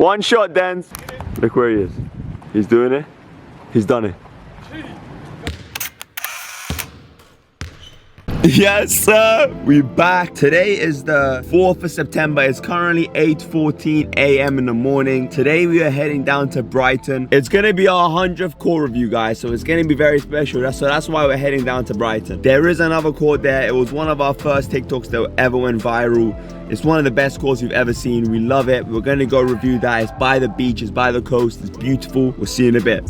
One shot, Dens. Look where he is. He's doing it. He's done it. Yes, sir. We're back. Today is the 4th of September. It's currently 8:14 a.m. in the morning. Today we are heading down to Brighton. It's gonna be our 100th court review, guys. So it's gonna be very special. That's why we're heading down to Brighton. There is another court there. It was one of our first TikToks that ever went viral. It's one of the best courts we've ever seen. We love it. We're gonna go review that. It's by the beach. It's by the coast. It's beautiful. We'll see you in a bit.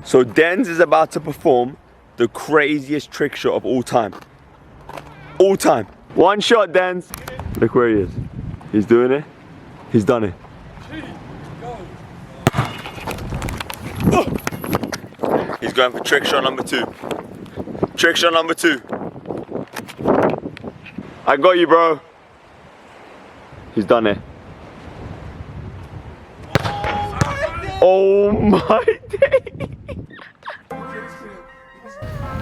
So Dens is about to perform the craziest trick shot of all time. All time. One shot, Dens. Look where he is. He's doing it. He's done it. He's going for trick shot number 2. Trick shot number 2. I got you, bro. He's done it. Oh my day.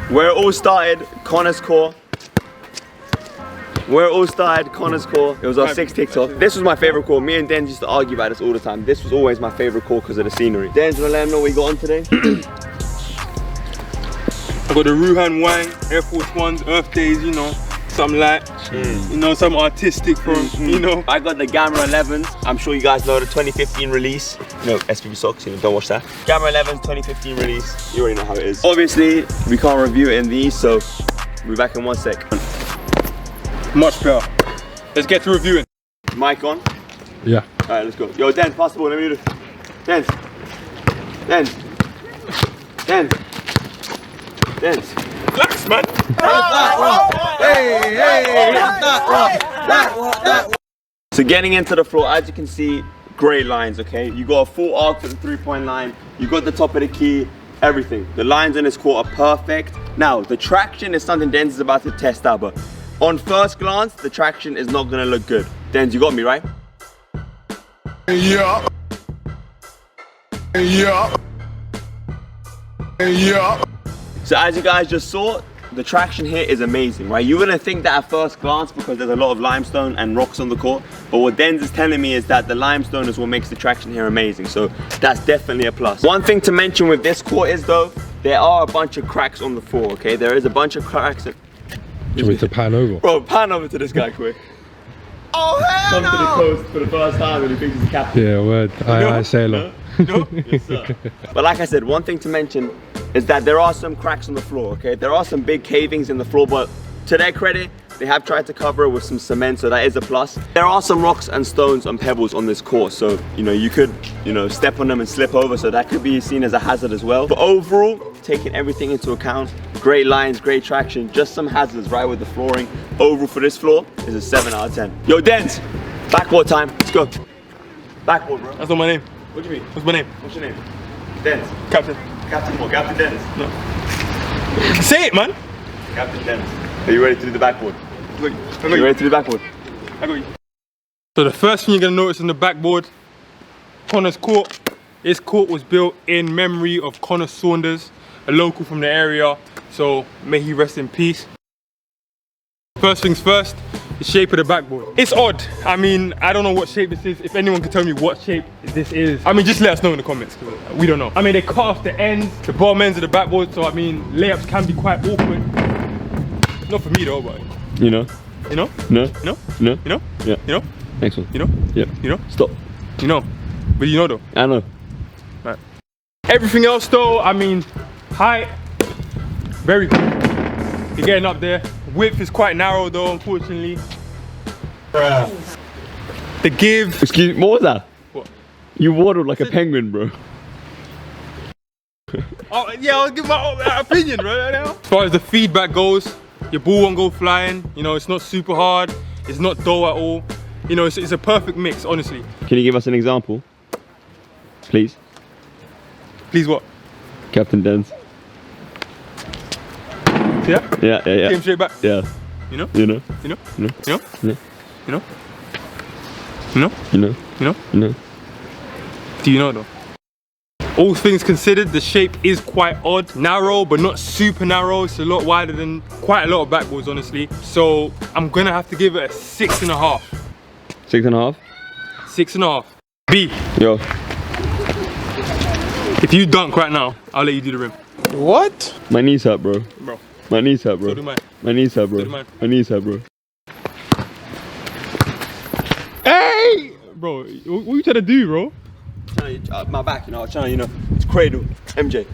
Where it all started, Connor's core. Where it all started, Connor's core. It was our 6th TikTok. This was my favorite core. Me and Dens used to argue about this all the time. This was always my favorite core because of the scenery. Dens, wanna let him know what you got on today? I got the Ruhan Wang, Air Force Ones, Earth Days, you know, some light, you know, some artistic from, you know. I got the Gamma 11s. I'm sure you guys know the 2015 release. No, SPB socks, you know, don't watch that. Gamma 11's 2015 release. You already know how it is. Obviously, we can't review it in these, so we'll be back in 1 sec. Much better. Let's get to reviewing. Mic on? Yeah. Alright, let's go. Yo, Den, pass the ball, let me do it. Dens. Dens. Dens. Dens. Relax, man. So getting into the floor, as you can see, great lines, okay? You got a full arc to the 3-point line. You got the top of the key, everything. The lines in this court are perfect. Now, the traction is something Dens is about to test out, but on first glance, the traction is not gonna look good. Dens, you got me, right? Yeah. Yeah. Yeah. So as you guys just saw, the traction here is amazing, right? You're gonna think that at first glance because there's a lot of limestone and rocks on the court, but what Dens is telling me is that the limestone is what makes the traction here amazing, so that's definitely a plus. One thing to mention with this court is though, there are a bunch of cracks on the floor, okay? There is a bunch of cracks. Do you want me to pan over? Bro, pan over to this guy quick. Oh, hell no! Come to the coast for the first time and he thinks he's captain. Yeah, word. I say a lot. No? Yes, sir. But like I said, one thing to mention is that there are some cracks on the floor, okay? There are some big cavings in the floor, but to their credit, they have tried to cover it with some cement, so that is a plus. There are some rocks and stones and pebbles on this course, so, you know, you could, you know, step on them and slip over, so that could be seen as a hazard as well. But overall, taking everything into account, great lines, great traction, just some hazards right with the flooring. Overall for this floor is a 7 out of 10. Yo, Dens, backboard time, let's go. Backboard, bro. That's not my name. What do you mean? What's my name? What's your name? Dens. Captain. Captain what? Captain Dens? No. Say it, man. Captain Dens. Are you ready to do the backboard? Are you ready to do the backboard? I got you. So the first thing you're gonna notice on the backboard, Connor's court. This court was built in memory of Connor Saunders, a local from the area, so may he rest in peace. First things first, the shape of the backboard. It's odd. I mean, I don't know what shape this is. If anyone can tell me what shape this is, I mean, just let us know in the comments, because we don't know. I mean, they cut off the ends, the bottom ends of the backboard, so I mean, layups can be quite awkward. Not for me though, but you know? You know? No? You know? No? You know? Yeah. You know? Next one. You know? Yeah. You know? Stop. You know? But you know though? I know. Right. Everything else though, I mean, height, very good. You're getting up there. Width is quite narrow though, unfortunately. The give. Excuse me, what was that? What? You waddled like a penguin, bro. Oh, yeah, I'll give my opinion, bro. As far as the feedback goes, your ball won't go flying. You know, it's not super hard. It's not dull at all. You know, it's a perfect mix, honestly. Can you give us an example? Please. Please what? Captain Dance. Yeah? Yeah. Came straight back. Yeah. You know? You know? You know? You know? You know? Yeah. You know? You know? You know? You know? You know? Do you know though? All things considered, the shape is quite odd. Narrow, but not super narrow. It's a lot wider than quite a lot of backboards, honestly. So I'm gonna have to give it a 6.5. 6.5? 6.5. B, Yo. if you dunk right now, I'll let you do the rim. What? My knees hurt, bro. Bro, My knees hurt, bro. so do mine. My knees hurt, bro. So do mine. My knees hurt, bro. Hey! Bro, what you trying to do, bro? My back, you know, I'm trying to, you know, it's cradle. MJ.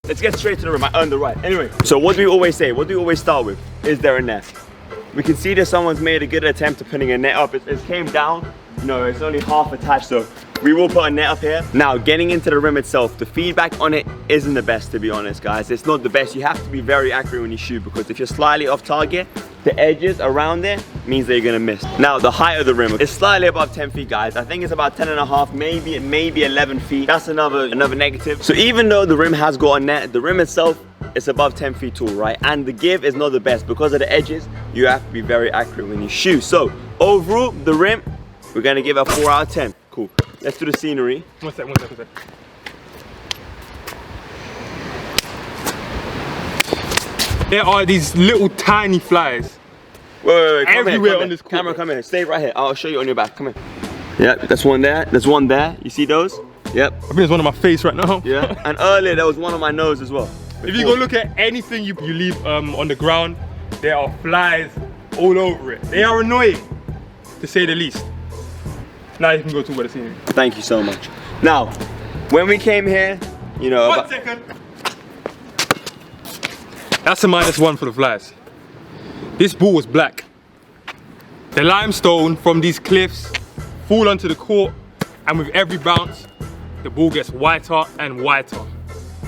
Let's get straight to the rim. I earned the right. Anyway, so what do we always say? What do we always start with? Is there a net? We can see that someone's made a good attempt at putting a net up. It came down. You know, it's only half attached, so we will put a net up here. Now, getting into the rim itself, the feedback on it isn't the best, to be honest, guys. It's not the best. You have to be very accurate when you shoot, because if you're slightly off target, the edges around there means that you're gonna miss. Now, the height of the rim is slightly above 10 feet, guys. I think it's about 10.5, maybe 11 feet. That's another negative. So even though the rim has got a net, the rim itself is above 10 feet tall, right? And the give is not the best. Because of the edges, you have to be very accurate when you shoot. So overall, the rim, we're gonna give it a 4 out of 10. Cool. Let's do the scenery. One sec. There are these little tiny flies. Wait, come everywhere here, on this court. Camera, come here. Stay right here. I'll show you on your back. Come here. Yep, that's one there. There's one there. You see those? Yep. I think there's one on my face right now. Yeah. And earlier there was one on my nose as well. If you go look at anything you leave on the ground, there are flies all over it. They are annoying, to say the least. Now you can go talk about the scenery. Thank you so much. Now, when we came here, you know. 1 second. That's a -1 for the flies. This ball was black. The limestone from these cliffs fall onto the court, and with every bounce, the ball gets whiter and whiter.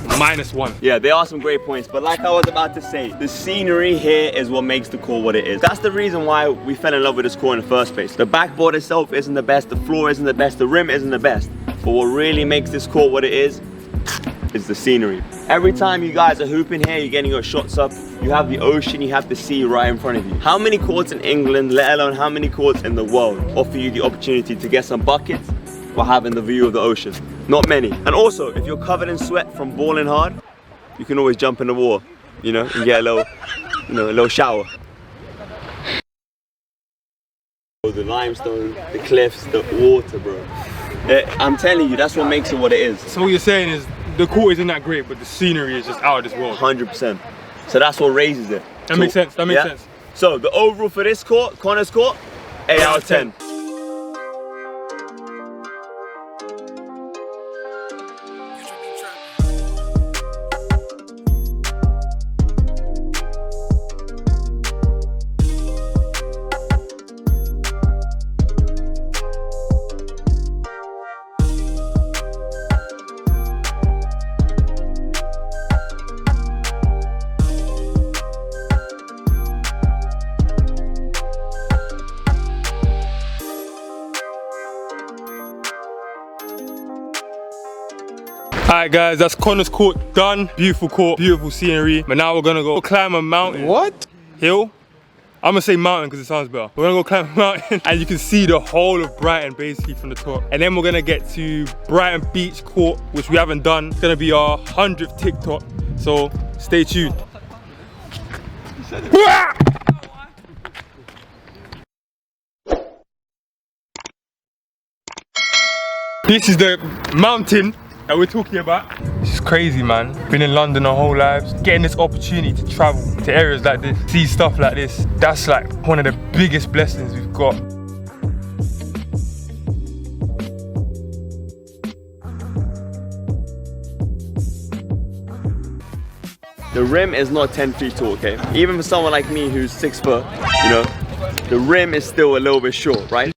-1. Yeah, there are some great points, but like I was about to say, the scenery here is what makes the court what it is. That's the reason why we fell in love with this court in the first place. The backboard itself isn't the best, the floor isn't the best, the rim isn't the best. But what really makes this court what it is the scenery. Every time you guys are hooping here, you're getting your shots up, you have the ocean, you have the sea right in front of you. How many courts in England, let alone how many courts in the world, offer you the opportunity to get some buckets while having the view of the ocean? Not many. And also, if you're covered in sweat from balling hard, you can always jump in the water, you know, and get a little, you know, a little shower. The limestone, the cliffs, the water, bro. I'm telling you, that's what makes it what it is. So what you're saying is, the court isn't that great, but the scenery is just out of this world. 100%. So that's what raises it. That makes sense, that makes sense. So the overall for this court, Connor's court, 8 out of 10. Alright guys, that's Connor's court done. Beautiful court, beautiful scenery. But now we're gonna go climb a mountain. What? Hill? I'm gonna say mountain because it sounds better. We're gonna go climb a mountain and you can see the whole of Brighton basically from the top. And then we're gonna get to Brighton Beach Court, which we haven't done. It's gonna be our 100th TikTok, so stay tuned. This is the mountain that we're talking about. This is crazy, man. Been in London our whole lives. Getting this opportunity to travel to areas like this, see stuff like this, that's like one of the biggest blessings we've got. The rim is not 10 feet tall, okay? Even for someone like me who's 6 foot, you know, the rim is still a little bit short, right?